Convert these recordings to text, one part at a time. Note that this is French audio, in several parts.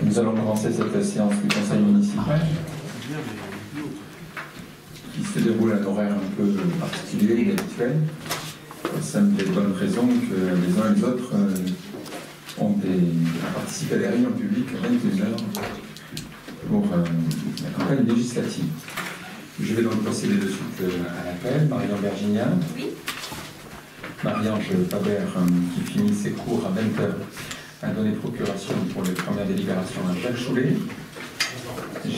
Nous allons commencer cette séance du conseil municipal qui se déroule à un horaire un peu particulier, inhabituel, pour la simple et bonne raison que les uns et les autres ont participé à des réunions publiques à 21h pour la campagne législative. Je vais donc procéder de suite à l'appel. Marion Virginia. Oui. Marie-Ange Faber, qui finit ses cours à 20h, a donné procuration pour les premières délibérations à Jacques Choulet.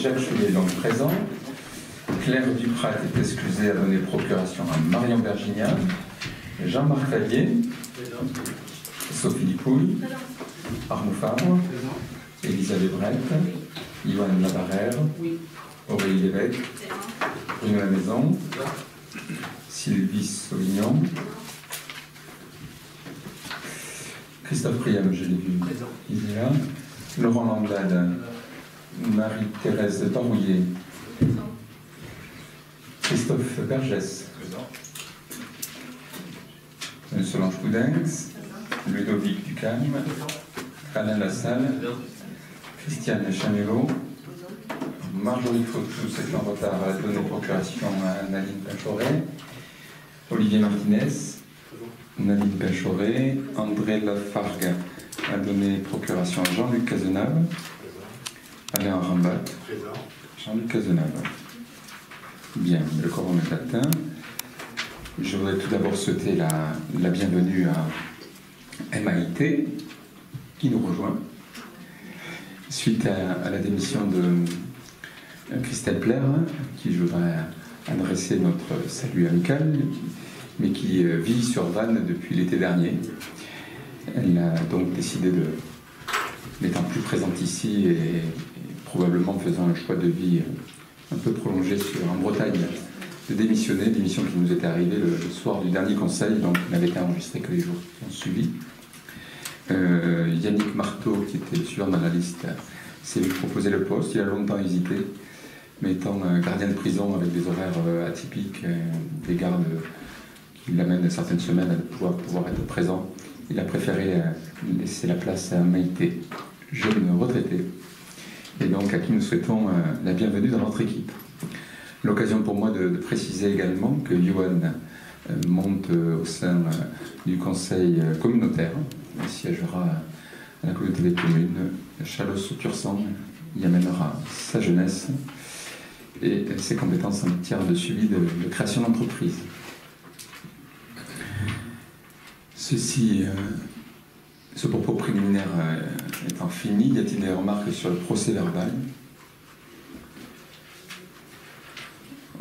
Jacques Choulet est donc présent. Claire Duprat est excusée, a donné procuration à Marion Virginia. Jean-Marc Vallier. Sophie Dupouille. Arnaud Fabre. Elisabeth Brett. Yohan Labarère. Aurélie Lévesque. Bruno Lamaison. Sylvie Sauvignon. Christophe Priam, je l'ai vu, il est là. Laurent Landade, Marie-Thérèse Torouillet, Christophe Bergès, Solange Coudens, Ludovic Ducalme, Alain Lassalle, Christiane Chamelot, Marjorie Fautou, c'est en retard, a donné procuration à Nadine Pachoret, Olivier Martinez, Nadine Pachoret, André Lafargue a donné procuration à Jean-Luc Cazenave, Alain Rambat, Jean-Luc Cazenave. Bien, le quorum est atteint. Je voudrais tout d'abord souhaiter la bienvenue à MAIT, qui nous rejoint, suite à la démission de Christelle Plaire, qui je voudrais adresser notre salut amical, mais qui vit sur Vannes depuis l'été dernier. Elle a donc décidé d'être plus présente ici et probablement faisant un choix de vie un peu prolongé en Bretagne, de démissionner, démission qui nous était arrivée le soir du dernier conseil, donc il n'avait été enregistré que les jours qui ont suivi. Yannick Marteau, qui était le suivant dans la liste, s'est vu proposer le poste. Il a longtemps hésité, mais étant gardien de prison avec des horaires atypiques, des gardes qui l'amène certaines semaines à pouvoir être présent, il a préféré laisser la place à Maïté, jeune retraitée, et donc à qui nous souhaitons la bienvenue dans notre équipe. L'occasion pour moi de préciser également que Yohan monte au sein du conseil communautaire, il siégera à la communauté des communes, Chalosse-Tursan, y amènera sa jeunesse et ses compétences en matière de suivi de création d'entreprise. Ce propos préliminaire étant fini, y a-t-il des remarques sur le procès verbal?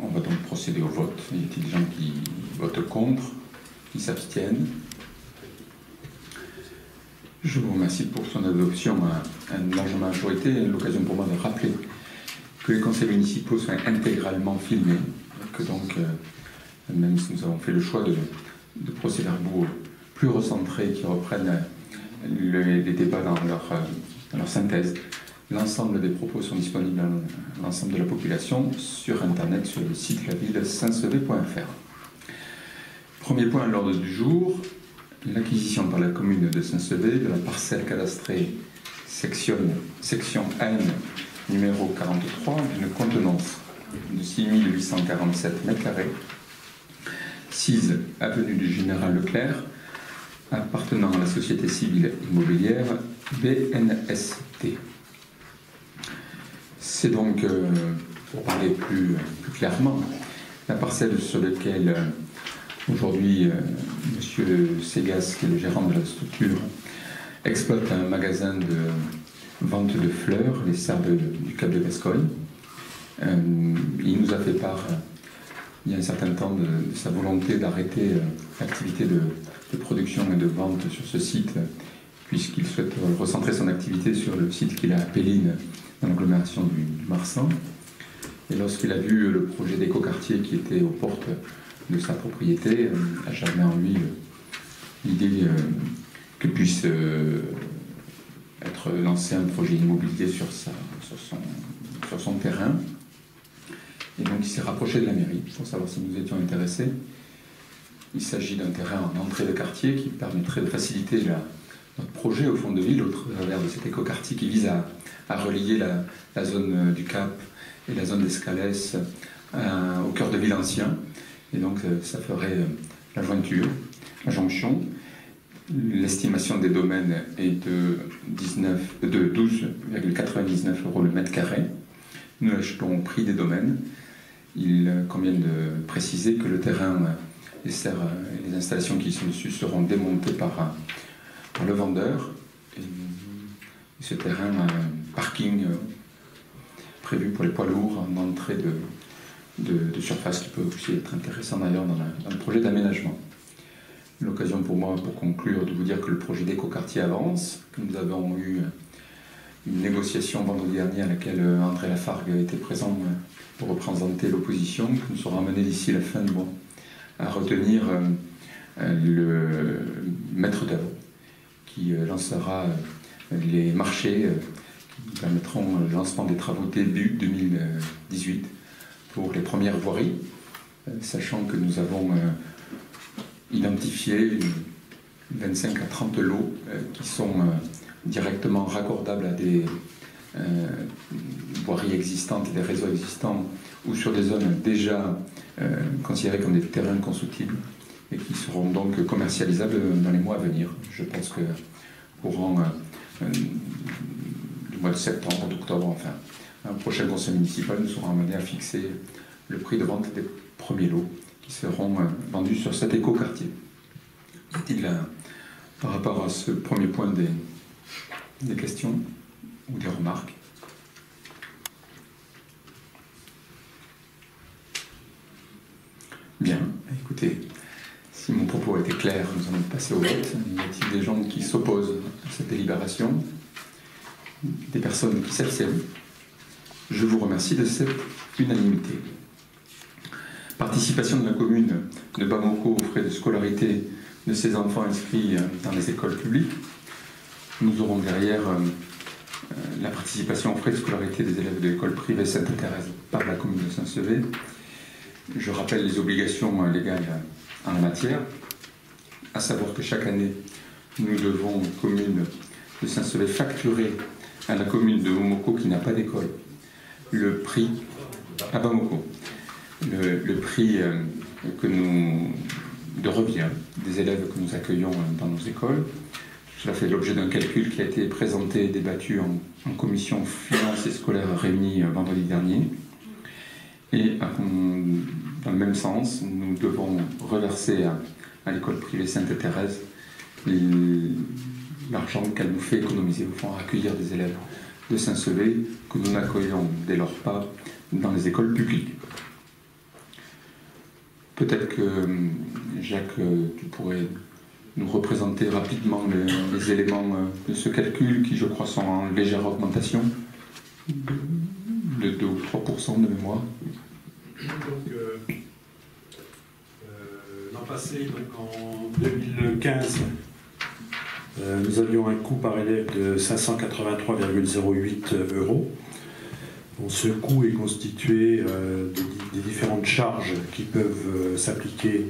On va donc procéder au vote. Y a-t-il des gens qui votent contre, qui s'abstiennent? Je vous remercie pour son adoption à une large majorité. L'occasion pour moi de rappeler que les conseils municipaux sont intégralement filmés, que donc, même si nous avons fait le choix de procès-verbaux plus recentrés, qui reprennent les débats dans leur synthèse. L'ensemble des propos sont disponibles à l'ensemble de la population sur Internet, sur le site laville-saint-sevé.fr. Premier point à l'ordre du jour, l'acquisition par la commune de Saint-Sevé de la parcelle cadastrée section N numéro 43 d'une contenance de 6847 m², 6 avenue du Général Leclerc, appartenant à la société civile immobilière BNST. C'est donc, pour parler plus clairement, la parcelle sur laquelle aujourd'hui M. Segas, qui est le gérant de la structure, exploite un magasin de vente de fleurs, les serres du Cap de Gascogne. Il nous a fait part, il y a un certain temps, de sa volonté d'arrêter l'activité de production et de vente sur ce site, puisqu'il souhaite recentrer son activité sur le site qu'il a à Péline, dans l'agglomération du Marsan. Et lorsqu'il a vu le projet d'écoquartier qui était aux portes de sa propriété, a germé en lui l'idée que puisse être lancé un projet immobilier sur son terrain. Et donc il s'est rapproché de la mairie pour savoir si nous étions intéressés. Il s'agit d'un terrain en entrée de quartier qui permettrait de faciliter notre projet au fond de ville, au travers de cet écoquartier qui vise à relier la zone du Cap et la zone d'Escalès au cœur de ville ancien. Et donc ça ferait la jointure, la jonction. L'estimation des domaines est de 12,99 € le mètre carré. Nous achetons au prix des domaines. Il convient de préciser que le terrain et les installations qui sont dessus seront démontées par le vendeur. Et ce terrain a un parking prévu pour les poids lourds en entrée de surface qui peut aussi être intéressant d'ailleurs dans le projet d'aménagement. L'occasion pour moi, pour conclure, de vous dire que le projet d'écoquartier avance, que nous avons eu une négociation vendredi dernier à laquelle André Lafargue était présent pour représenter l'opposition, que nous serons amenés d'ici la fin du mois à retenir le maître d'œuvre qui lancera les marchés qui permettront le lancement des travaux début 2018 pour les premières voiries, sachant que nous avons identifié 25 à 30 lots qui sont directement raccordables à des voiries existantes et des réseaux existants ou sur des zones déjà considérées comme des terrains constructibles et qui seront donc commercialisables dans les mois à venir. Je pense que courant du mois de septembre, d'octobre, enfin, un prochain conseil municipal, nous serons amenés à fixer le prix de vente des premiers lots qui seront vendus sur cet écoquartier. Y a-t-il par rapport à ce premier point des questions ou des remarques? Bien, écoutez, si mon propos a été clair, nous allons passer au vote. Y a-t-il des gens qui s'opposent à cette délibération? Des personnes qui s'abstiennent? Je vous remercie de cette unanimité. Participation de la commune de Bamako aux frais de scolarité de ses enfants inscrits dans les écoles publiques. Nous aurons derrière la participation aux frais de scolarité des élèves de l'école privée Sainte-Thérèse par la commune de Saint-Sevé. Je rappelle les obligations légales en la matière, à savoir que chaque année, nous devons, commune de Saint-Sevé, facturer à la commune de Momoko qui n'a pas d'école le prix à Bamako. Le prix de revient des élèves que nous accueillons dans nos écoles. Cela fait l'objet d'un calcul qui a été présenté et débattu en commission finances et scolaires réunie vendredi dernier. Et dans le même sens, nous devons reverser à l'école privée Sainte-Thérèse l'argent qu'elle nous fait économiser au fond à accueillir des élèves de Saint-Sevé que nous n'accueillons dès lors pas dans les écoles publiques. Peut-être que, Jacques, tu pourrais nous représenter rapidement les éléments de ce calcul qui, je crois, sont en légère augmentation de 2 ou 3% de mémoire. Donc, l'an passé, donc en 2015, nous avions un coût par élève de 583,08 €. Bon, ce coût est constitué des différentes charges qui peuvent s'appliquer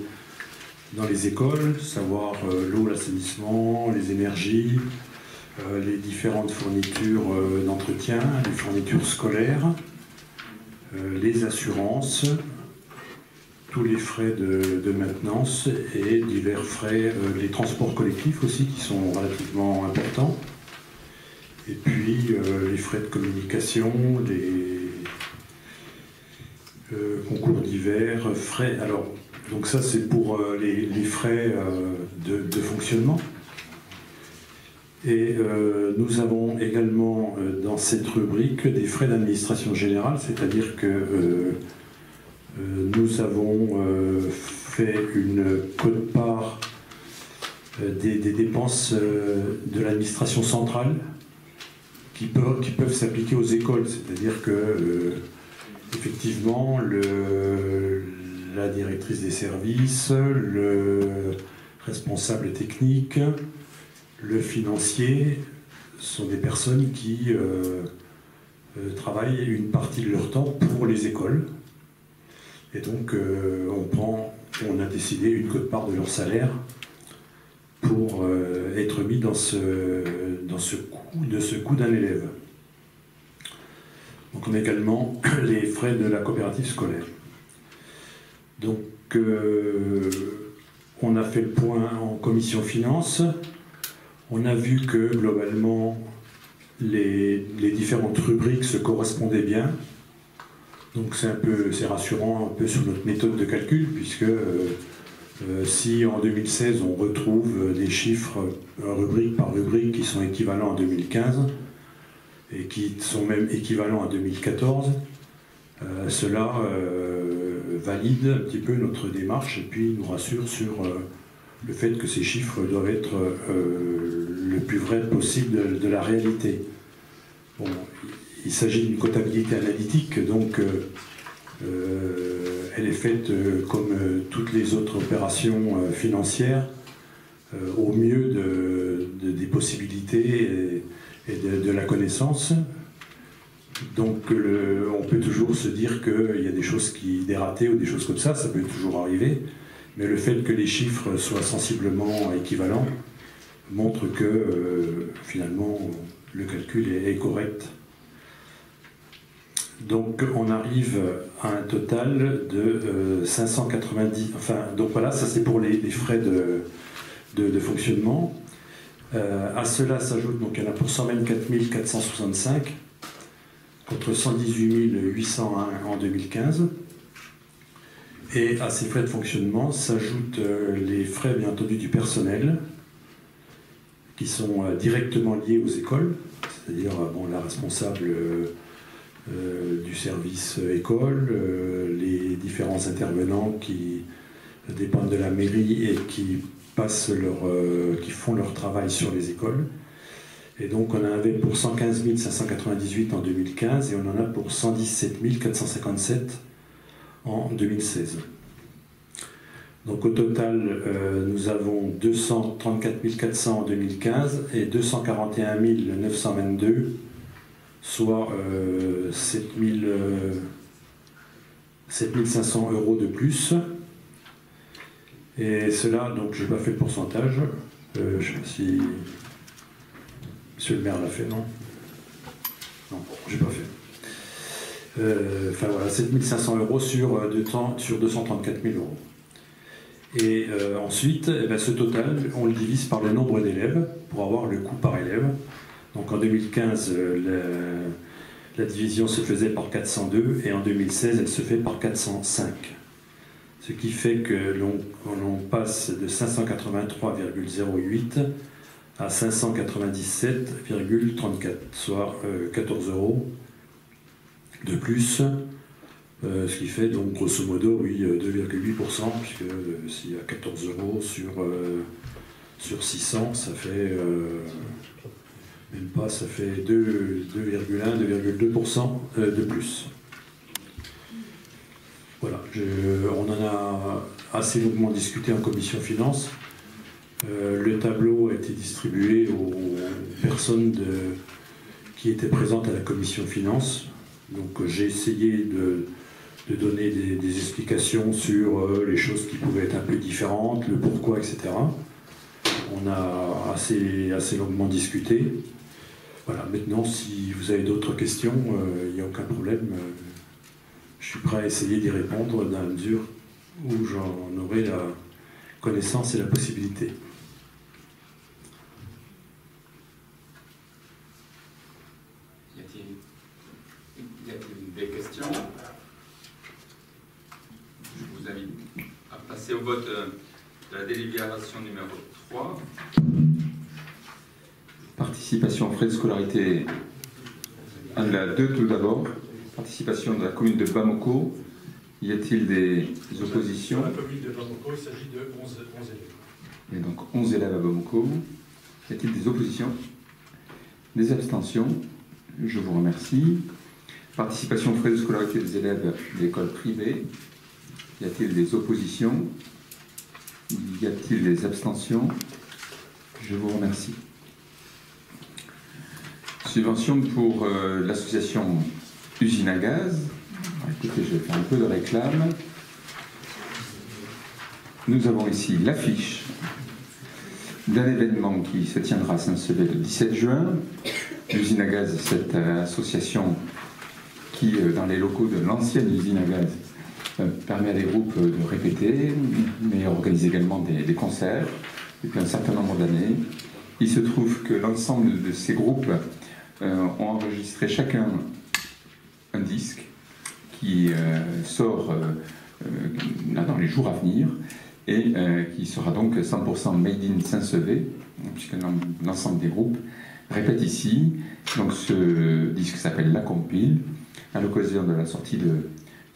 dans les écoles, savoir l'eau, l'assainissement, les énergies, les différentes fournitures d'entretien, les fournitures scolaires, les assurances, tous les frais de maintenance et divers frais, les transports collectifs aussi qui sont relativement importants. Et puis les frais de communication, les concours d'hiver, frais. Alors, donc ça c'est pour les frais de fonctionnement. Et nous avons également dans cette rubrique des frais d'administration générale, c'est-à-dire que nous avons fait une quote-part des dépenses de l'administration centrale qui peuvent s'appliquer aux écoles, c'est-à-dire que effectivement la directrice des services, le responsable technique, le financier sont des personnes qui travaillent une partie de leur temps pour les écoles. Et donc on a décidé une quote-part de leur salaire pour être mis dans ce coût d'un élève. Donc on a également les frais de la coopérative scolaire. Donc on a fait le point en commission finance. On a vu que globalement les différentes rubriques se correspondaient bien. Donc c'est rassurant un peu sur notre méthode de calcul, puisque si en 2016 on retrouve des chiffres rubrique par rubrique qui sont équivalents à 2015 et qui sont même équivalents à 2014, cela valide un petit peu notre démarche et puis nous rassure sur le fait que ces chiffres doivent être le plus vrai possible de la réalité. Bon, il s'agit d'une comptabilité analytique, donc elle est faite comme toutes les autres opérations financières, au mieux des possibilités et de la connaissance. Donc on peut toujours se dire qu'il y a des choses qui dératent ou des choses comme ça peut toujours arriver, mais le fait que les chiffres soient sensiblement équivalents montre que finalement le calcul est correct. Donc on arrive à un total de 590, donc voilà, ça c'est pour les frais de fonctionnement. À cela s'ajoute, donc il y en a pour 124 465 contre 118 801 en 2015. Et à ces frais de fonctionnement s'ajoutent les frais bien entendu du personnel qui sont directement liés aux écoles, c'est-à-dire la responsable du service école, les différents intervenants qui dépendent de la mairie et qui font leur travail sur les écoles. Et donc on en avait pour 115 598 en 2015 et on en a pour 117 457 en 2016. Donc au total, nous avons 234 400 en 2015 et 241 922, soit 7 500 € de plus. Et cela, donc je n'ai pas fait le pourcentage, je ne sais pas si monsieur le maire l'a fait, non? Non, je n'ai pas fait. Enfin voilà, 7 500 € sur 234 000 €. Et ensuite, ce total, on le divise par le nombre d'élèves pour avoir le coût par élève. Donc en 2015, la division se faisait par 402 et en 2016, elle se fait par 405. Ce qui fait que l'on passe de 583,08 à 597,34, soit 14 € de plus. Ce qui fait donc grosso modo 2,8%, puisque s'il y a 14 € sur 600, ça fait même pas, ça fait 2,1, 2,2% de plus. Voilà, on en a assez longuement discuté en commission finance. Le tableau a été distribué aux personnes qui étaient présentes à la commission finance. Donc j'ai essayé de donner des explications sur les choses qui pouvaient être un peu différentes, le pourquoi, etc. On a assez longuement discuté. Voilà, maintenant, si vous avez d'autres questions, il n'y a aucun problème. Je suis prêt à essayer d'y répondre dans la mesure où j'en aurai la connaissance et la possibilité. Y a-t-il des questions? Je vous invite à passer au vote de la délibération numéro 3. Participation aux frais de scolarité. La 2 tout d'abord. Participation de la commune de Bamako. Y a-t-il des oppositions? Sur la commune de Bamako, il s'agit de 11 élèves. Il y a donc 11 élèves à Bamako. Y a-t-il des oppositions? Des abstentions? Je vous remercie. Participation aux frais de scolarité des élèves de l'école privée. Y a-t-il des oppositions? Y a-t-il des abstentions? Je vous remercie. Subvention pour l'association Usine à gaz. Écoutez, je vais faire un peu de réclame. Nous avons ici l'affiche d'un événement qui se tiendra à Saint-Sevé le 17 juin. L'usine à gaz, cette association qui, dans les locaux de l'ancienne usine à gaz, permet à des groupes de répéter, mais organise également des concerts depuis un certain nombre d'années. Il se trouve que l'ensemble de ces groupes ont enregistré chacun un disque qui sort dans les jours à venir et qui sera donc 100% made in Saint-Sevé, puisque l'ensemble des groupes répète ici. Donc ce disque s'appelle La Compile, à l'occasion de la sortie de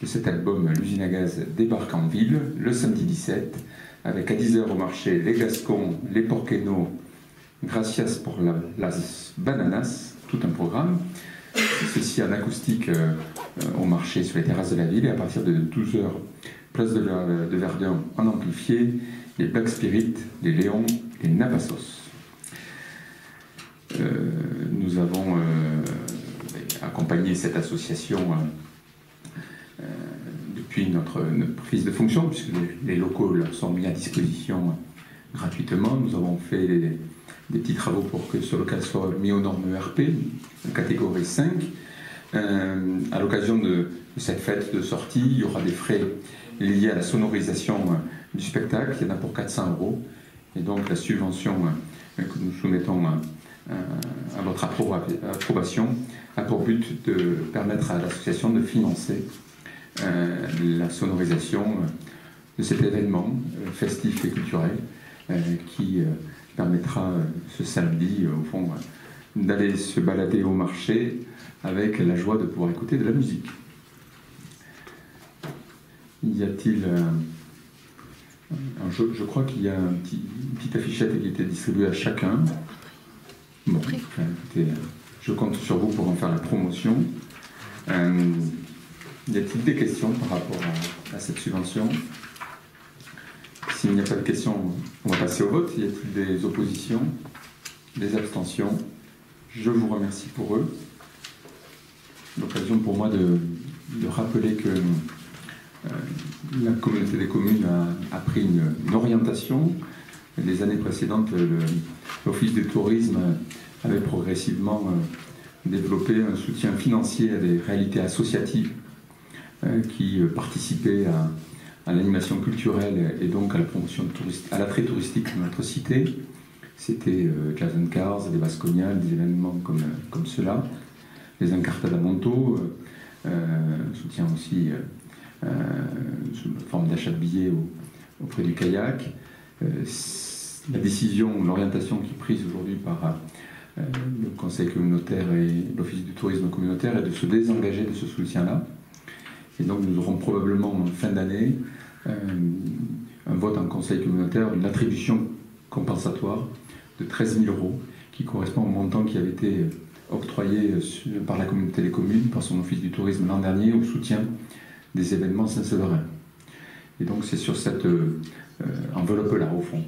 cet album. L'usine à gaz débarque en ville le samedi 17, avec à 10h au marché les Gascons, les Porquenos, Gracias pour las Bananas, tout un programme. Ceci en acoustique au marché sur les terrasses de la ville, et à partir de 12h, place de Verdun en amplifié, les Black Spirit, les Léons, les Navassos. Nous avons accompagné cette association depuis notre prise de fonction, puisque les locaux leur sont mis à disposition gratuitement. Nous avons fait des petits travaux pour que ce local soit mis aux normes ERP, catégorie 5. À l'occasion de cette fête de sortie, il y aura des frais liés à la sonorisation du spectacle. Il y en a pour 400 €. Et donc la subvention que nous soumettons à votre approbation a pour but de permettre à l'association de financer la sonorisation de cet événement festif et culturel qui permettra ce samedi, au fond, d'aller se balader au marché avec la joie de pouvoir écouter de la musique. Y a-t-il... je crois qu'il y a une petite affichette qui était distribuée à chacun. Bon, enfin, écoutez, je compte sur vous pour en faire la promotion. Y a-t-il des questions par rapport à cette subvention? S'il n'y a pas de questions, on va passer au vote. Y a-t-il des oppositions? Des abstentions? Je vous remercie pour eux. L'occasion pour moi de rappeler que la communauté des communes a pris une orientation. Les années précédentes, l'Office du tourisme avait progressivement développé un soutien financier à des réalités associatives qui participaient à l'animation culturelle et donc à la promotion à l'attrait touristique de notre cité. C'était Jazz and Cars, les Vasconiales, des événements comme cela. Les Encartadamonto, soutien aussi sous forme d'achat de billets auprès du kayak. La décision, l'orientation qui est prise aujourd'hui par le Conseil communautaire et l'Office du tourisme communautaire est de se désengager de ce soutien-là. Et donc nous aurons probablement en fin d'année un vote en Conseil communautaire, une attribution compensatoire de 13 000 € qui correspond au montant qui avait été octroyé par la communauté des communes, par son Office du tourisme l'an dernier, au soutien des événements saint-séverins. Et donc c'est sur cette enveloppe-là, au fond,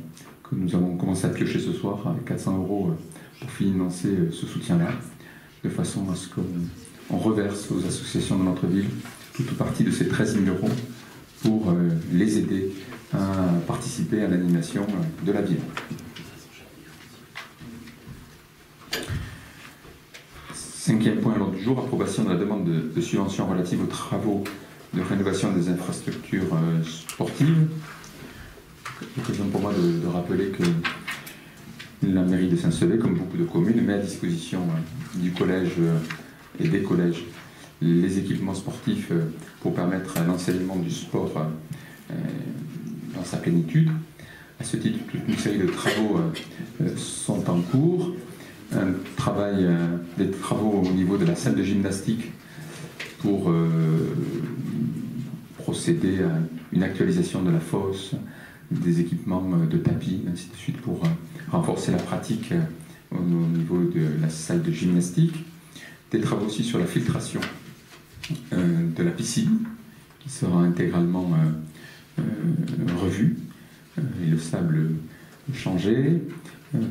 que nous avons commencé à piocher ce soir, avec 400 € pour financer ce soutien-là, de façon à ce qu'on reverse aux associations de notre ville toute ou partie de ces 13 000 € pour les aider à participer à l'animation de la ville. Cinquième point à l'ordre du jour, approbation de la demande de subvention relative aux travaux de rénovation des infrastructures sportives. L'occasion pour moi de rappeler que la mairie de Saint-Sevé, comme beaucoup de communes, met à disposition du collège et des collèges les équipements sportifs pour permettre l'enseignement du sport dans sa plénitude. À ce titre, toute une série de travaux sont en cours. Des travaux au niveau de la salle de gymnastique pour procéder à une actualisation de la fosse, des équipements de tapis, ainsi de suite, pour renforcer la pratique au niveau de la salle de gymnastique. Des travaux aussi sur la filtration de la piscine, qui sera intégralement revue, et le sable changé.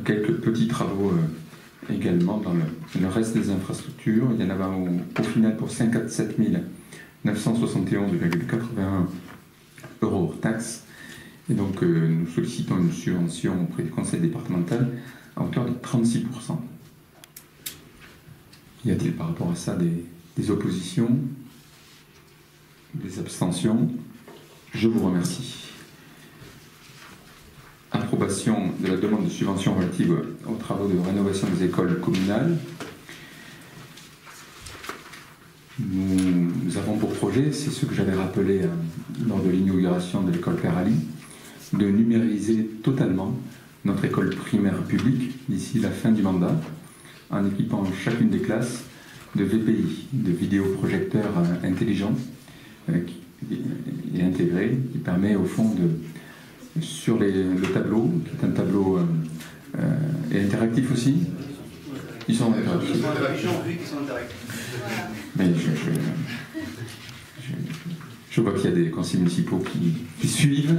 Quelques petits travaux également dans le reste des infrastructures. Il y en avait au final pour 57 971,81 € hors taxes. Et donc nous sollicitons une subvention auprès du conseil départemental à hauteur de 36%. Y a-t-il par rapport à ça des oppositions, des abstentions? Je vous remercie. Approbation de la demande de subvention relative aux travaux de rénovation des écoles communales. Nous avons pour projet, c'est ce que j'avais rappelé lors de l'inauguration de l'école Père Ali, de numériser totalement notre école primaire publique d'ici la fin du mandat, en équipant chacune des classes de VPI, de vidéoprojecteurs intelligents et intégrés, qui permet au fond sur le tableau, qui est un tableau et interactif aussi. Ils sont interactifs. Mais je vois qu'il y a des conseils municipaux qui suivent.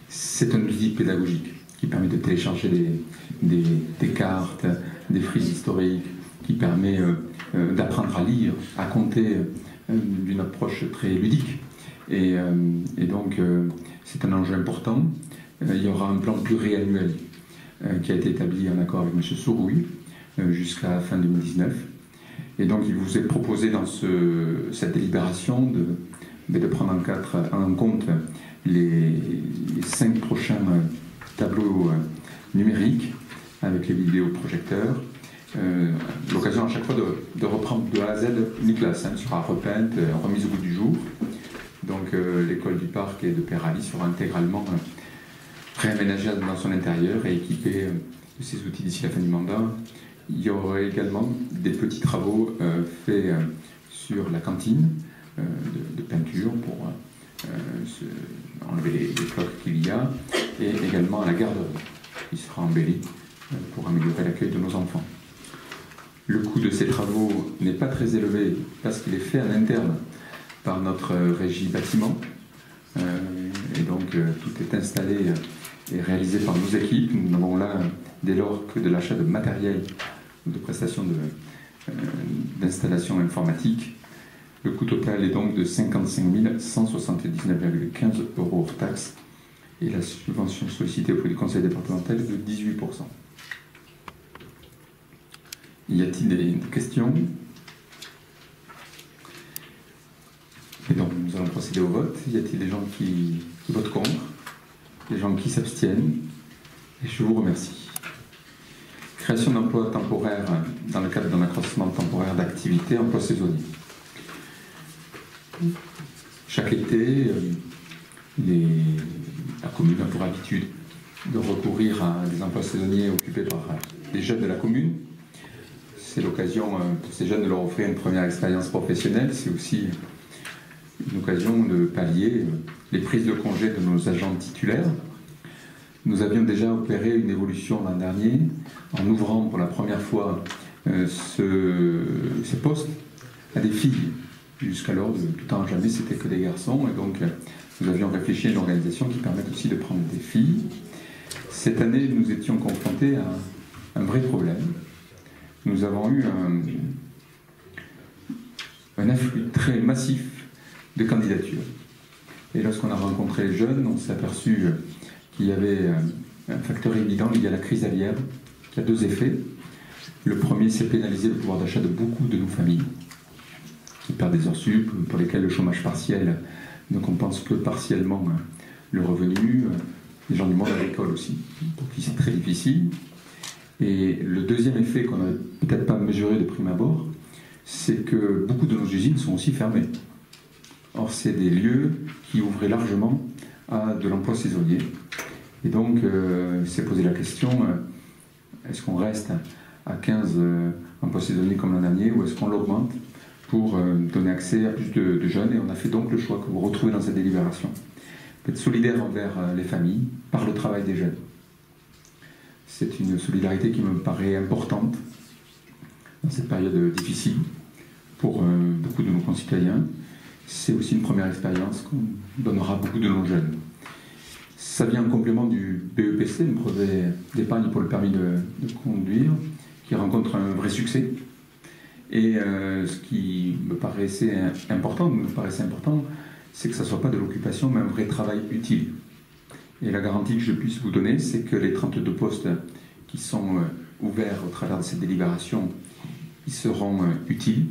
C'est un outil pédagogique qui permet de télécharger des cartes, des frises historiques, qui permet d'apprendre à lire, à compter d'une approche très ludique. Et donc, c'est un enjeu important. Il y aura un plan pluriannuel qui a été établi en accord avec M. Sourouille jusqu'à la fin 2019. Et donc, il vous est proposé dans cette délibération de prendre en compte les 5 prochains tableaux numériques avec les vidéoprojecteurs. L'occasion à chaque fois de reprendre de A à Z une classe, sera repeinte, remise au goût du jour. Donc l'école du Parc et de Père Ali sera intégralement réaménagée dans son intérieur et équipée de ces outils d'ici la fin du mandat. Il y aura également des petits travaux faits sur la cantine de peinture pour enlever les cloques qu'il y a, et également à la garderie qui sera embellie pour améliorer l'accueil de nos enfants. Le coût de ces travaux n'est pas très élevé parce qu'il est fait en interne par notre régie bâtiment. Et donc tout est installé et réalisé par nos équipes. Nous n'avons là, dès lors, que de l'achat de matériel, de prestations d'installation informatique. Le coût total est donc de 55 179,15 € hors taxe, et la subvention sollicitée auprès du conseil départemental est de 18%. Y a-t-il des questions? Et donc nous allons procéder au vote. Y a-t-il des gens qui votent contre? Des gens qui s'abstiennent? Et je vous remercie. Création d'emplois temporaires dans le cadre d'un accroissement temporaire d'activité, emploi saisonnier. Chaque été, la commune a pour habitude de recourir à des emplois saisonniers occupés par des jeunes de la commune. C'est l'occasion pour ces jeunes de leur offrir une première expérience professionnelle. C'est aussi une occasion de pallier les prises de congé de nos agents titulaires. Nous avions déjà opéré une évolution l'an dernier en ouvrant pour la première fois ces postes à des filles. Jusqu'alors, de tout temps à jamais, c'était que des garçons. Et donc, nous avions réfléchi à une organisation qui permette aussi de prendre des filles. Cette année, nous étions confrontés à un vrai problème. Nous avons eu un afflux très massif de candidatures. Et lorsqu'on a rencontré les jeunes, on s'est aperçu qu'il y avait un facteur évident lié à la crise aviaire, qui a deux effets. Le premier, c'est pénaliser le pouvoir d'achat de beaucoup de nos familles, qui perdent des heures sup, pour lesquelles le chômage partiel ne compense que partiellement le revenu. Les gens du monde agricole aussi, donc c'est très difficile. Et le deuxième effet qu'on n'a peut-être pas mesuré de prime abord, c'est que beaucoup de nos usines sont aussi fermées. Or, c'est des lieux qui ouvraient largement à de l'emploi saisonnier. Et donc, s'est posé la question, est-ce qu'on reste à 15 emplois saisonniers comme l'an dernier, ou est-ce qu'on l'augmente pour donner accès à plus de jeunes? Et on a fait donc le choix que vous retrouvez dans cette délibération. Être solidaire envers les familles par le travail des jeunes. C'est une solidarité qui me paraît importante dans cette période difficile pour beaucoup de nos concitoyens. C'est aussi une première expérience qu'on donnera à beaucoup de nos jeunes. Ça vient en complément du BEPC, le brevet d'épargne pour le permis de conduire, qui rencontre un vrai succès. Et ce qui me paraissait important, c'est que ça ne soit pas de l'occupation, mais un vrai travail utile. Et la garantie que je puisse vous donner, c'est que les 32 postes qui sont ouverts au travers de cette délibération, ils seront utiles,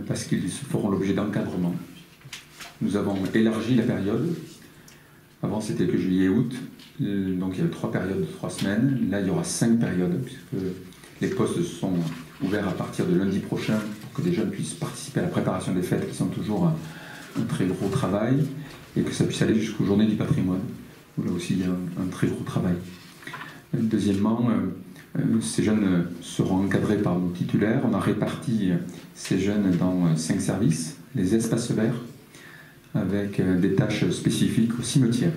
parce qu'ils feront l'objet d'encadrement. Nous avons élargi la période. Avant, c'était que juillet et août, donc il y avait 3 périodes de 3 semaines. Là, il y aura 5 périodes, puisque les postes sont ouverts à partir de lundi prochain pour que des jeunes puissent participer à la préparation des fêtes, qui sont toujours un très gros travail, et que ça puisse aller jusqu'aux journées du patrimoine, où là aussi il y a un très gros travail. Deuxièmement, ces jeunes seront encadrés par nos titulaires. On a réparti ces jeunes dans 5 services, les espaces verts, avec des tâches spécifiques au cimetière.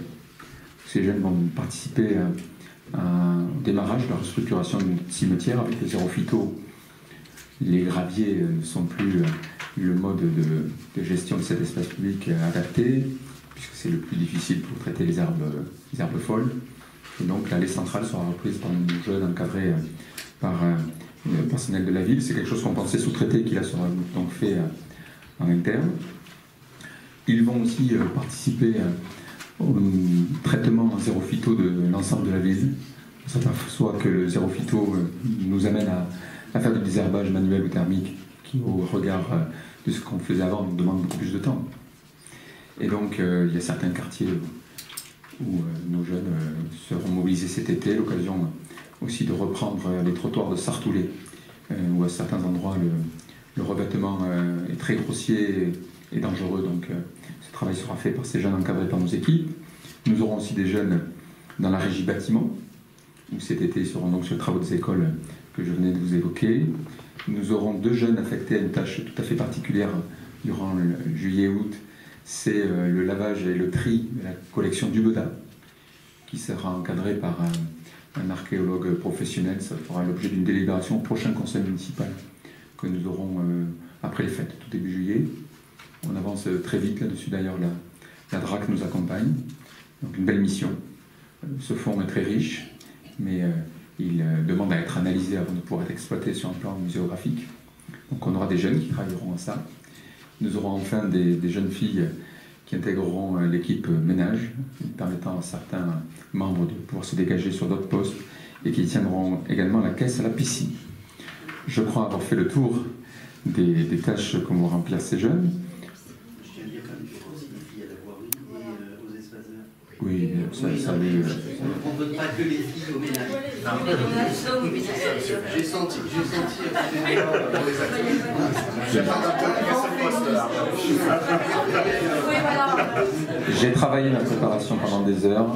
Ces jeunes vont participer au démarrage de la restructuration du cimetière avec le zéro phyto. Les graviers ne sont plus le mode de gestion de cet espace public adapté, puisque c'est le plus difficile pour traiter les herbes folles. Et donc l'allée centrale sera reprise par nos jeunes encadrés par le personnel de la ville. C'est quelque chose qu'on pensait sous-traiter, qui là sera donc fait en interne. Ils vont aussi participer au traitement zéro phyto de l'ensemble de la ville. Ça soit que le zéro phyto nous amène à faire du désherbage manuel ou thermique, qui au regard de ce qu'on faisait avant nous demande beaucoup plus de temps. Et donc il y a certains quartiers où nos jeunes seront mobilisés cet été, l'occasion aussi de reprendre les trottoirs de Sartoulé, où à certains endroits le revêtement est très grossier et dangereux. Donc ce travail sera fait par ces jeunes encadrés par nos équipes. Nous aurons aussi des jeunes dans la régie bâtiment, où cet été ils seront donc sur les travaux des écoles que je venais de vous évoquer. Nous aurons 2 jeunes affectés à une tâche tout à fait particulière durant le juillet-août. C'est le lavage et le tri de la collection du Beda, qui sera encadré par un archéologue professionnel. Ça fera l'objet d'une délibération au prochain conseil municipal que nous aurons après les fêtes, tout début juillet. On avance très vite là-dessus, d'ailleurs la DRAC nous accompagne. Donc une belle mission. Ce fonds est très riche, mais il demande à être analysé avant de pouvoir être exploité sur un plan muséographique. Donc on aura des jeunes qui travailleront à ça. Nous aurons enfin des jeunes filles qui intégreront l'équipe ménage, permettant à certains membres de pouvoir se dégager sur d'autres postes, et qui tiendront également la caisse à la piscine. Je crois avoir fait le tour des tâches que vont remplir ces jeunes. Oui, ça on ne vote pas que les filles au ménage. J'ai senti J'ai travaillé ma préparation pendant des heures.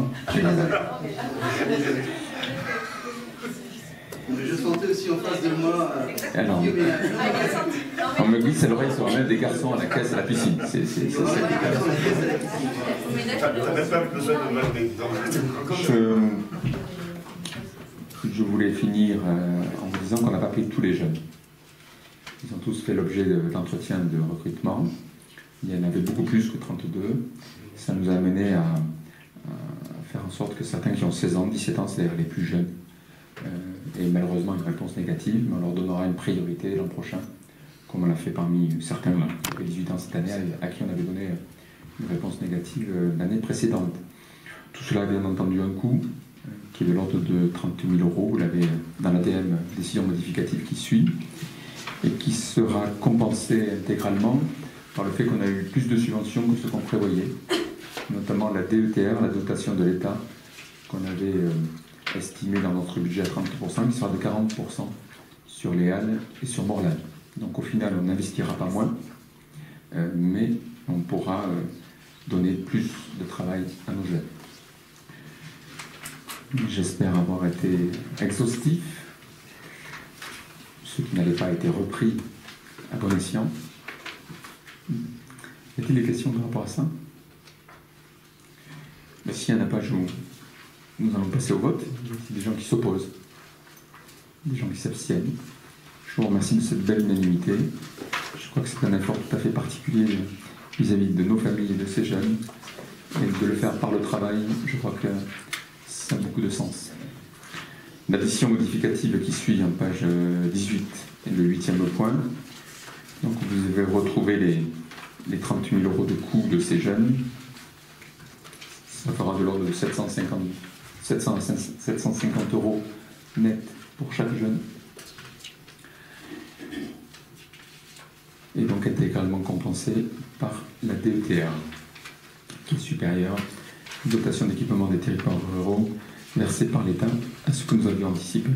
Je sentais aussi en face de moi. Alors, on me glisse à l'oreille sur même des garçons à la caisse à la piscine. C'est Je voulais finir en vous disant qu'on n'a pas pris tous les jeunes. Ils ont tous fait l'objet d'entretiens de recrutement. Il y en avait beaucoup plus que 32. Ça nous a amené à faire en sorte que certains qui ont 16 ans, 17 ans, c'est-à-dire les plus jeunes, et malheureusement une réponse négative, mais on leur donnera une priorité l'an prochain, comme on l'a fait parmi certains qui avaient 18 ans cette année, à qui on avait donné une réponse négative l'année précédente. Tout cela a bien entendu un coût, qui est de l'ordre de 30 000 €, vous l'avez dans l'ADM, décision modificative qui suit, et qui sera compensée intégralement par le fait qu'on a eu plus de subventions que ce qu'on prévoyait, notamment la DETR, la dotation de l'État, qu'on avait estimée dans notre budget à 30%, qui sera de 40% sur les Halles et sur Morlaix. Donc au final, on n'investira pas moins, mais on pourra donner plus de travail à nos jeunes. J'espère avoir été exhaustif. Ce qui n'avait pas été repris à bon escient. Y a-t-il des questions par rapport à ça? Mais s'il n'y en a pas, nous allons passer au vote. Il y a des gens qui s'opposent, des gens qui s'abstiennent. Je vous remercie de cette belle unanimité. Je crois que c'est un effort tout à fait particulier vis-à-vis de nos familles et de ces jeunes. Et de le faire par le travail, je crois que ça a beaucoup de sens. La décision modificative qui suit en page 18 est le 8e point. Donc vous avez retrouvé les 30 000 € de coût de ces jeunes. Ça fera de l'ordre de 750 € net pour chaque jeune. Et donc intégralement compensé par la DETR, qui est supérieure, dotation d'équipement des territoires ruraux, versée par l'État, à ce que nous avions anticipé.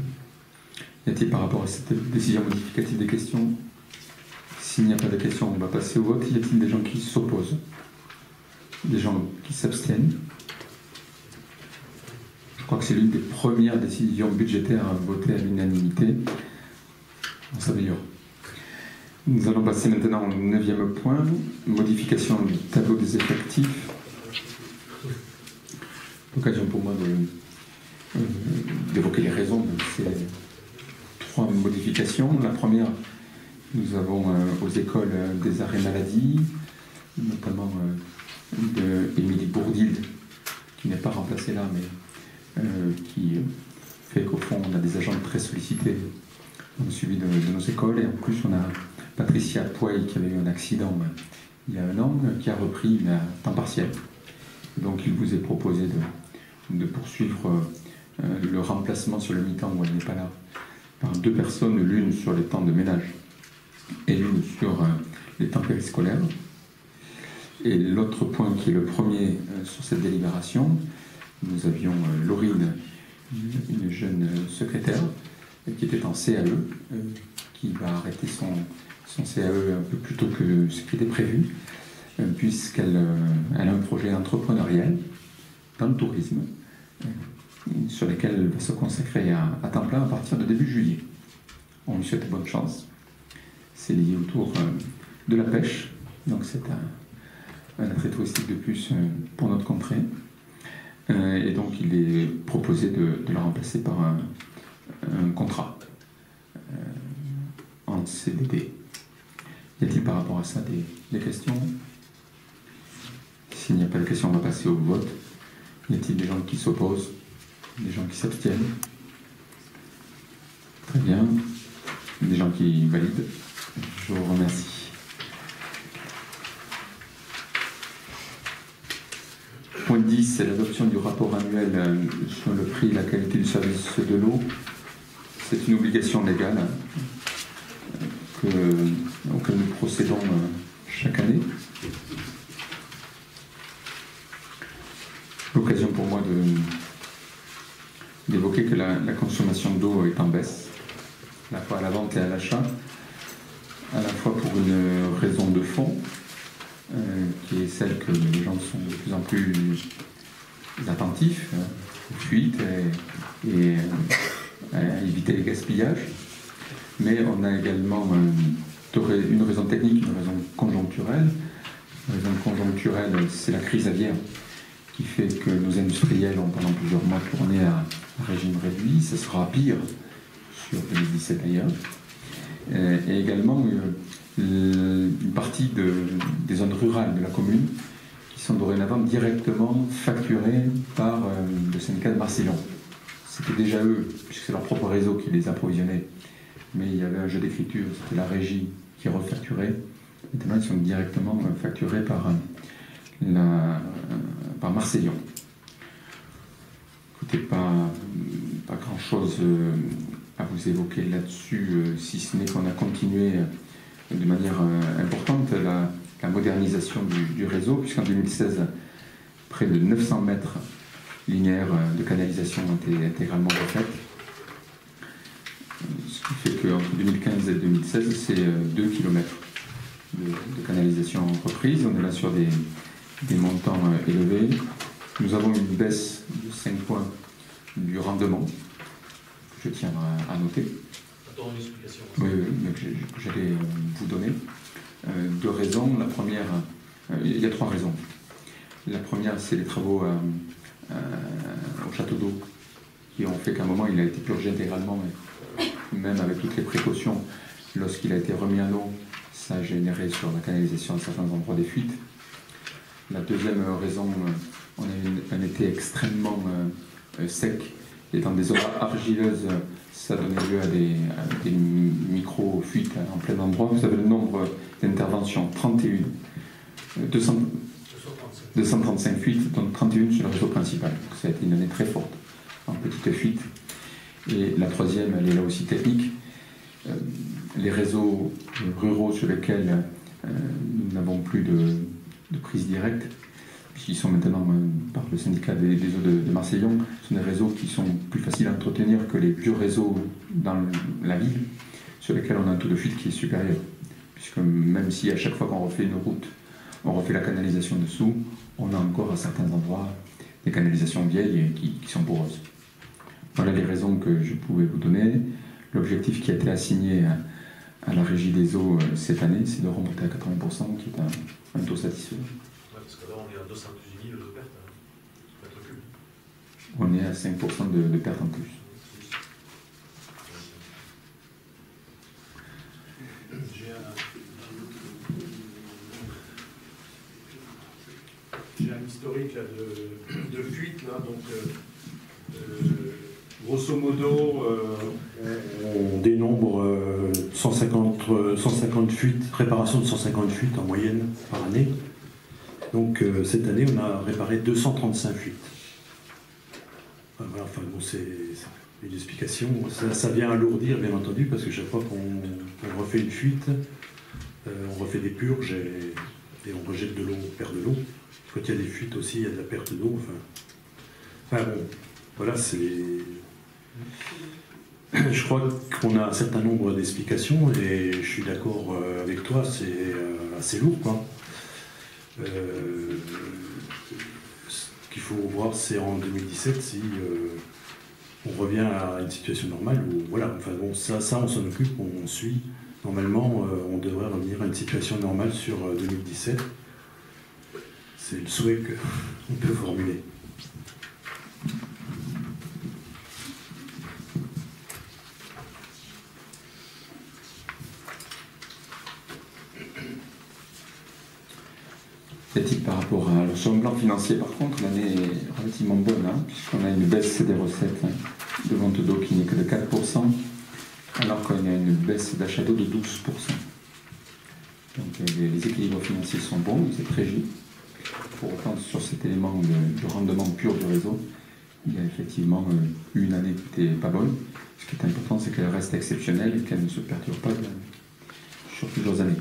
Y a-t-il par rapport à cette décision modificative des questions? S'il n'y a pas de questions, on va passer au vote. Y a-t-il des gens qui s'opposent? Des gens qui s'abstiennent? Je crois que c'est l'une des premières décisions budgétaires à voter à l'unanimité. On s'améliore. Nous allons passer maintenant au 9e point, modification du tableau des effectifs. L'occasion pour moi d'évoquer les raisons de ces 3 modifications. La première, nous avons aux écoles des arrêts maladie, notamment d'Émilie Bourdil, qui n'est pas remplacée là, mais qui fait qu'au fond, on a des agents très sollicités dans le suivi de nos écoles. Et en plus, on a Patricia Pouille, qui avait eu un accident il y a 1 an, qui a repris mais à temps partiel. Donc il vous est proposé de poursuivre le remplacement sur le mi-temps où elle n'est pas là par 2 personnes, l'une sur les temps de ménage et l'une sur les temps périscolaires. Et l'autre point qui est le premier sur cette délibération, nous avions Laurine, une jeune secrétaire qui était en CAE, qui va arrêter son CAE un peu plus tôt que ce qui était prévu, puisqu'elle a un projet entrepreneurial dans le tourisme, sur lequel elle va se consacrer à temps plein à partir de début juillet. On lui souhaite bonne chance. C'est lié autour de la pêche, donc c'est un attrait touristique de plus pour notre contrée. Et donc il est proposé de la remplacer par un contrat en CDD. Y a-t-il par rapport à ça des questions? S'il n'y a pas de questions, on va passer au vote. Y a-t-il des gens qui s'opposent? Des gens qui s'abstiennent? Très bien. Des gens qui valident? Je vous remercie. Point 10, c'est l'adoption du rapport annuel sur le prix et la qualité du service de l'eau. C'est une obligation légale auquel nous procédons chaque année. L'occasion pour moi d'évoquer que la consommation d'eau est en baisse, à la fois à la vente et à l'achat, à la fois pour une raison de fond, qui est celle que les gens sont de plus en plus attentifs aux fuites et à éviter les gaspillages. Mais on a également une raison technique, une raison conjoncturelle. La raison conjoncturelle, c'est la crise aviaire qui fait que nos industriels ont pendant plusieurs mois tourné à régime réduit. Ce sera pire sur 2017 d'ailleurs. Et également une partie des zones rurales de la commune qui sont dorénavant directement facturées par le syndicat de Marseillon. C'était déjà eux, puisque c'est leur propre réseau qui les approvisionnait, mais il y avait un jeu d'écriture, c'était la régie qui refacturait. Maintenant, ils sont directement facturés par Marseillon. Écoutez, pas grand-chose à vous évoquer là-dessus, si ce n'est qu'on a continué de manière importante la modernisation du réseau, puisqu'en 2016, près de 900 mètres linéaires de canalisation ont été intégralement refaites. Ce qui fait qu'entre 2015 et 2016, c'est 2 km de canalisation reprise. On est là sur des montants élevés. Nous avons une baisse de 5 points du rendement, que je tiens à noter. Attends une explication. Oui, mais que j'allais vous donner. 2 raisons. La première, il y a 3 raisons. La première, c'est les travaux au château d'eau qui ont fait qu'à un moment, il a été purgé intégralement, même avec toutes les précautions. Lorsqu'il a été remis à l'eau, ça a généré sur la canalisation à certains endroits des fuites. La deuxième raison, on a eu un été extrêmement sec, et dans des zones argileuses, ça donnait lieu à des micro-fuites en plein endroit. Vous avez le nombre d'interventions, 31, 235 fuites, dont 31 sur le réseau principal. Donc ça a été une année très forte en petites fuites. Et la troisième, elle est là aussi technique. Les réseaux ruraux sur lesquels nous n'avons plus de prise directe, qui sont maintenant par le syndicat des eaux de Marseillon, sont des réseaux qui sont plus faciles à entretenir que les vieux réseaux dans la ville, sur lesquels on a un taux de fuite qui est supérieur. Puisque même si à chaque fois qu'on refait une route, on refait la canalisation dessous, on a encore à certains endroits des canalisations vieilles et qui sont poreuses. Voilà les raisons que je pouvais vous donner. L'objectif qui a été assigné à la régie des eaux cette année, c'est de remonter à 80%, qui est un taux satisfaisant. Ouais, parce que là, on est à 212 000 de pertes, mètres cubes. On est à 5% de pertes en plus. J'ai un historique là, de fuite, là, donc grosso modo, on dénombre 150 fuites, réparation de 150 fuites en moyenne par année. Donc cette année, on a réparé 235 fuites. Voilà, enfin, bon, c'est une explication. Ça vient alourdir, bien entendu, parce que chaque fois qu'on refait une fuite, on refait des purges et on rejette de l'eau, on perd de l'eau. Quand il y a des fuites aussi, il y a de la perte d'eau. Enfin bon, voilà, c'est... Je crois qu'on a un certain nombre d'explications et je suis d'accord avec toi, c'est assez lourd, quoi. Ce qu'il faut voir, c'est en 2017 si on revient à une situation normale où, voilà, enfin bon, ça on s'en occupe, on suit. Normalement, on devrait revenir à une situation normale sur 2017. C'est le souhait qu'on peut formuler. Est-il par rapport à... Alors, sur le plan financier, par contre, l'année est relativement bonne, hein, puisqu'on a une baisse des recettes de vente d'eau qui n'est que de 4%, alors qu'on a une baisse d'achat d'eau de 12%. Donc les équilibres financiers sont bons, vous êtes régis. Pour autant, sur cet élément de rendement pur du réseau, il y a effectivement eu une année qui n'était pas bonne. Ce qui est important, c'est qu'elle reste exceptionnelle et qu'elle ne se perturbe pas sur plusieurs années.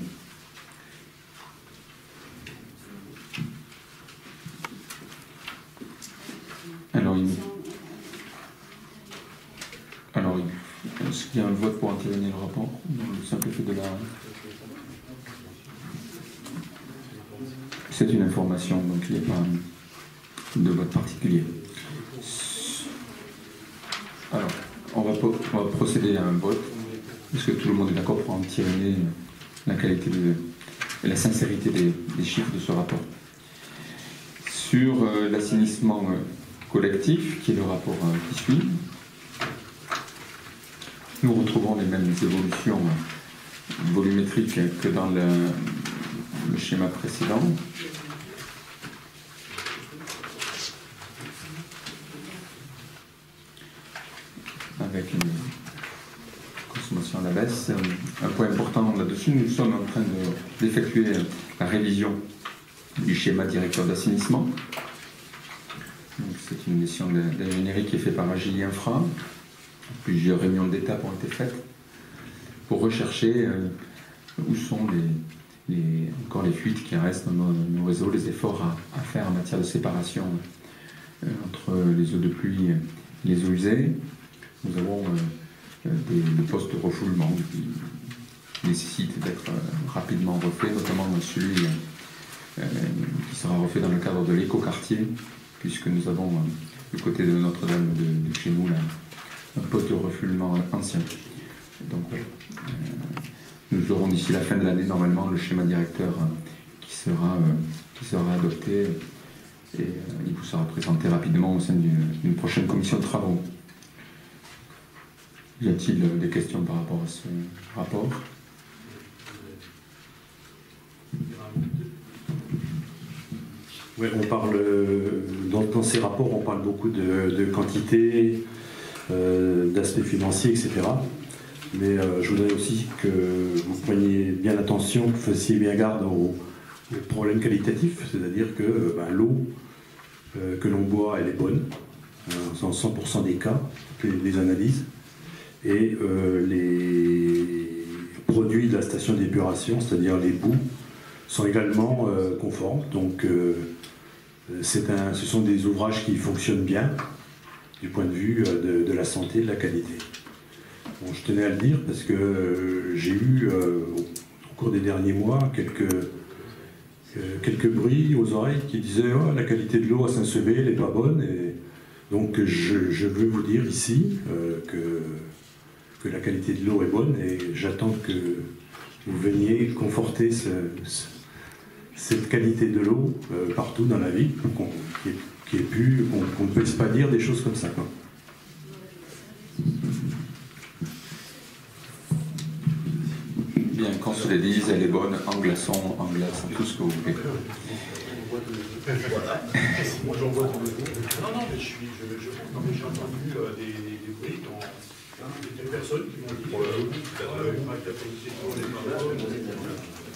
Alors, est-ce qu'il y a un vote pour entériner le rapport, dans le simple fait de la... C'est une information, donc il n'y a pas de vote particulier. Alors, on va procéder à un vote. Est-ce que tout le monde est d'accord pour entériner la qualité et la sincérité des chiffres de ce rapport? Sur l'assainissement collectif, qui est le rapport qui suit, nous retrouvons les mêmes évolutions volumétriques que dans le schéma précédent. Avec une consommation à la baisse. Un point important là-dessus, nous sommes en train d'effectuer la révision du schéma directeur d'assainissement. C'est une mission d'ingénierie qui est faite par Agili Infra. Plusieurs réunions d'étape ont été faites pour rechercher où sont encore les fuites qui restent dans nos réseaux, les efforts à faire en matière de séparation entre les eaux de pluie et les eaux usées. Nous avons des postes de refoulement qui nécessitent d'être rapidement refaits, notamment celui qui sera refait dans le cadre de l'écoquartier, puisque nous avons du côté de Notre-Dame de chez nous là, un poste de refoulement ancien. Donc nous aurons d'ici la fin de l'année normalement le schéma directeur qui sera adopté et il vous sera présenté rapidement au sein d'une prochaine commission de travaux. Y a-t-il des questions par rapport à ce rapport? Oui, on parle, dans ces rapports, on parle beaucoup de quantité, d'aspects financiers, etc. Mais je voudrais aussi que vous preniez bien attention, que vous fassiez bien garde le problème qualitatif, c'est-à-dire que l'eau que l'on boit, elle est bonne, dans 100% des cas, les analyses, et les produits de la station d'épuration, c'est-à-dire les boues, sont également conformes. Donc ce sont des ouvrages qui fonctionnent bien du point de vue de la santé, de la qualité. Bon, je tenais à le dire parce que j'ai eu au cours des derniers mois quelques bruits aux oreilles qui disaient oh, la qualité de l'eau à Saint-Sevé elle n'est pas bonne. Et donc je veux vous dire ici que la qualité de l'eau est bonne et j'attends que vous veniez conforter cette qualité de l'eau partout dans la ville pour qu'on ne puisse pas dire des choses comme ça, quoi. Bien, qu'on se le dise, elle est bonne en glaçon, en glace, tout ce que vous voulez. Moi j'en vois tous les jours. Non, mais j'ai entendu des bruits dont des personnes qui m'ont dit la politique pour les mandats.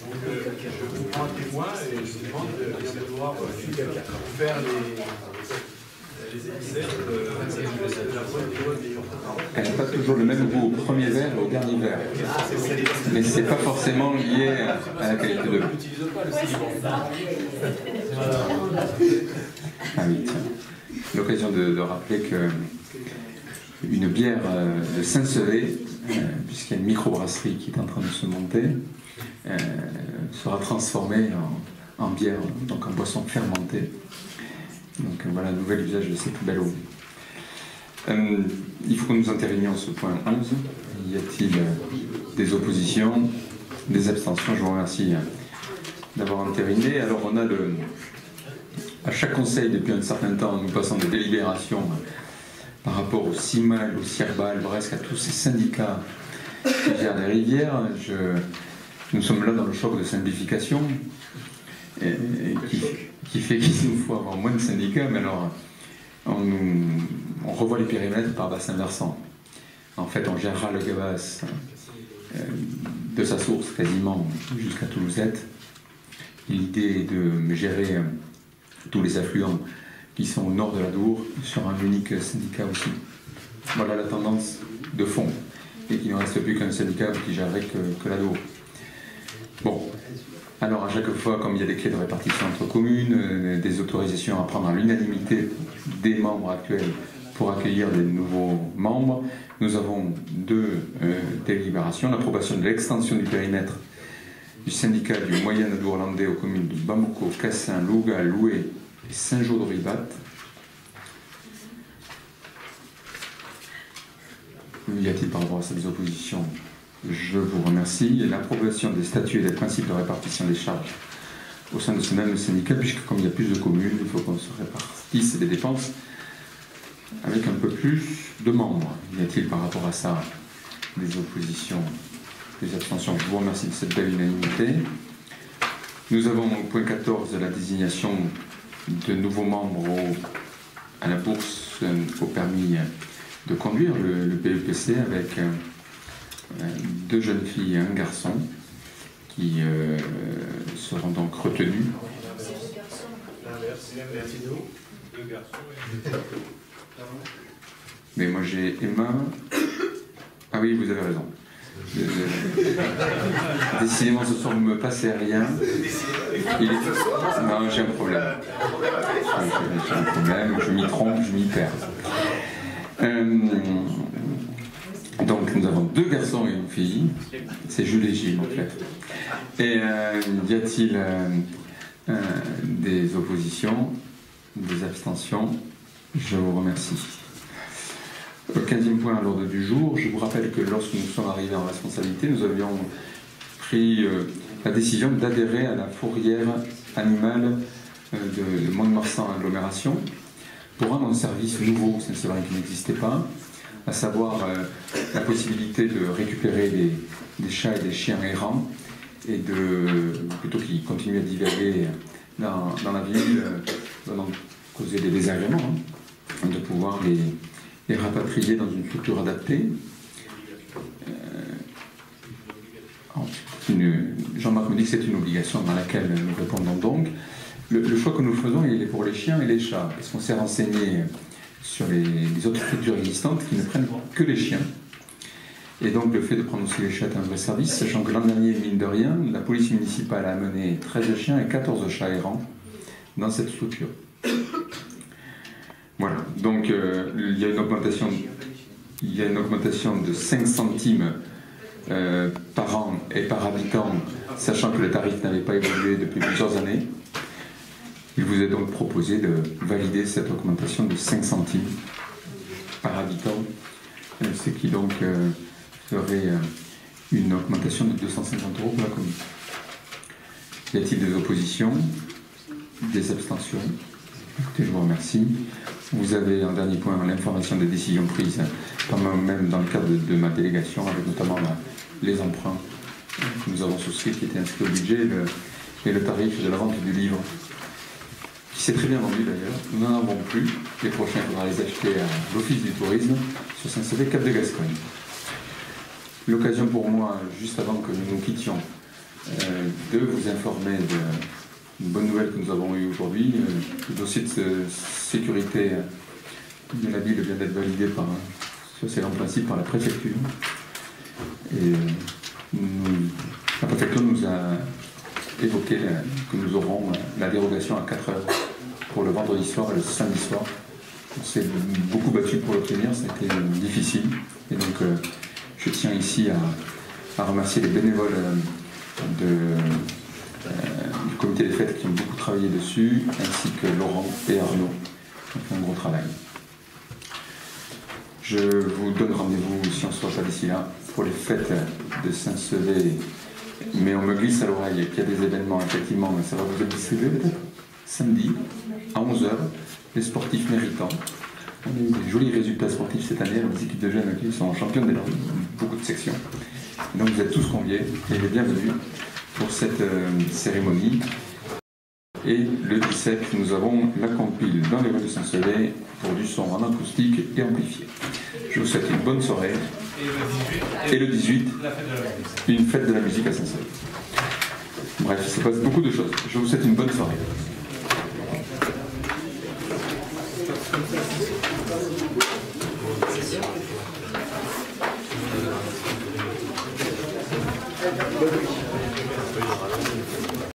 Donc je vous prends un témoin et je vous demande de bien vouloir faire les émissaires de la bonne et bonne des. Elle n'a pas toujours le même goût au premier verre et au dernier verre. Mais ce n'est pas forcément lié à la qualité de l'eau. Ah oui, tiens. L'occasion de rappeler qu'une bière de Saint-Sevé, puisqu'il y a une microbrasserie qui est en train de se monter, sera transformée en bière, donc en boisson fermentée. Donc voilà un nouvel usage de cette belle eau. Il faut que nous intervenions sur ce point 11. Y a-t-il des oppositions, des abstentions? Je vous remercie d'avoir intervenu. Alors on a à chaque conseil depuis un certain temps, nous passons des délibérations par rapport au CIMAL, au CIRBAL, presque à tous ces syndicats qui gèrent les rivières. Nous sommes là dans le choc de simplification qui fait qu'il nous faut avoir moins de syndicats, mais alors on revoit les périmètres par bassin versant. En fait, on gérera le Gavas de sa source quasiment jusqu'à Toulousette. L'idée est de gérer tous les affluents qui sont au nord de la Dour sur un unique syndicat aussi. Voilà la tendance de fond, et qu'il ne reste plus qu'un syndicat qui gérerait que la Dour. Bon. Alors à chaque fois, comme il y a des clés de répartition entre communes, des autorisations à prendre à l'unanimité des membres actuels pour accueillir des nouveaux membres, nous avons deux délibérations. L'approbation de l'extension du périmètre du syndicat du Moyen Adour-Landais aux communes de Bamako, Cassin, Louga, Loué et Saint-Jean-de-Ribat. Y a-t-il par rapport à ces oppositions? Je vous remercie. Et l'approbation des statuts et des principes de répartition des charges au sein de ce même syndicat, puisque comme il y a plus de communes, il faut qu'on se répartisse des dépenses avec un peu plus de membres. Y a-t-il par rapport à ça des oppositions, des abstentions? Je vous remercie de cette belle unanimité. Nous avons au point 14 la désignation de nouveaux membres à la bourse au permis de conduire, le PEPC, avec deux jeunes filles et un garçon qui seront donc retenus. Mais moi j'ai Emma. Ah oui, vous avez raison. Décidément, ce soir, vous ne me passez rien. Non, j'ai un problème. J'ai un problème, je m'y trompe, je m'y perds. Donc, nous avons deux garçons et une fille. C'est Jules et Gilles, en fait. Et y a-t-il des oppositions, des abstentions? Je vous remercie. Au 15e point à l'ordre du jour, je vous rappelle que lorsque nous sommes arrivés en responsabilité, nous avions pris la décision d'adhérer à la fourrière animale de Mont-de-Marsan agglomération pour rendre un service nouveau, c'est vrai qui n'existait pas, à savoir la possibilité de récupérer des chats et des chiens errants et plutôt qu'ils continuent à divaguer dans la ville, donnant causer des désagréments, de pouvoir les rapatrier dans une structure adaptée. Jean-Marc me dit que c'est une obligation dans laquelle nous répondons donc. Le choix que nous faisons, il est pour les chiens et les chats, parce qu'on s'est renseigné sur les autres structures existantes qui ne prennent que les chiens. Et donc le fait de prendre aussi les chats est un vrai service, sachant que l'an dernier, mine de rien, la police municipale a amené 13 chiens et 14 chats errants dans cette structure. Voilà, donc il y a une augmentation de 5 centimes par an et par habitant, sachant que le tarif n'avait pas évolué depuis plusieurs années. Il vous est donc proposé de valider cette augmentation de 5 centimes par habitant, ce qui donc ferait une augmentation de 250 € pour la commune. Y a-t-il des oppositions? Des abstentions? Écoutez, je vous remercie. Vous avez en dernier point l'information des décisions prises par moi-même dans le cadre de ma délégation, avec notamment les emprunts que nous avons souscrits qui étaient inscrits au budget et le tarif de la vente du livre, qui s'est très bien vendu d'ailleurs. Nous n'en avons plus. Les prochains, il faudra les acheter à l'Office du tourisme sur Saint-Sevé, Cap de Gascogne. L'occasion pour moi, juste avant que nous nous quittions, de vous informer d'une bonne nouvelle que nous avons eue aujourd'hui. Le dossier de sécurité de la ville vient d'être validé sur ses grands principes par la préfecture. Et la préfecture nous a évoqué que nous aurons la dérogation à 4 heures pour le vendredi soir et le samedi soir. On s'est beaucoup battu pour l'obtenir, ça a été difficile. Et donc, je tiens ici à remercier les bénévoles du comité des fêtes qui ont beaucoup travaillé dessus, ainsi que Laurent et Arnaud qui ont fait un gros travail. Je vous donne rendez-vous, si on ne se voit pas d'ici là, pour les fêtes de Saint-Sevé. Mais on me glisse à l'oreille qu'il y a des événements, effectivement, mais ça va vous être distribué peut-être samedi, à 11 h, les sportifs méritants. On a eu des jolis résultats sportifs cette année, les équipes de jeunes qui sont championnes de beaucoup de sections. Donc vous êtes tous conviés et les bienvenus pour cette cérémonie. Et le 17, nous avons la compile dans les rues de Saint-Sevé pour du son en acoustique et amplifié. Je vous souhaite une bonne soirée. Et le 18, une fête de la musique à Saint-Sevé. Bref, il se passe beaucoup de choses. Je vous souhaite une bonne soirée.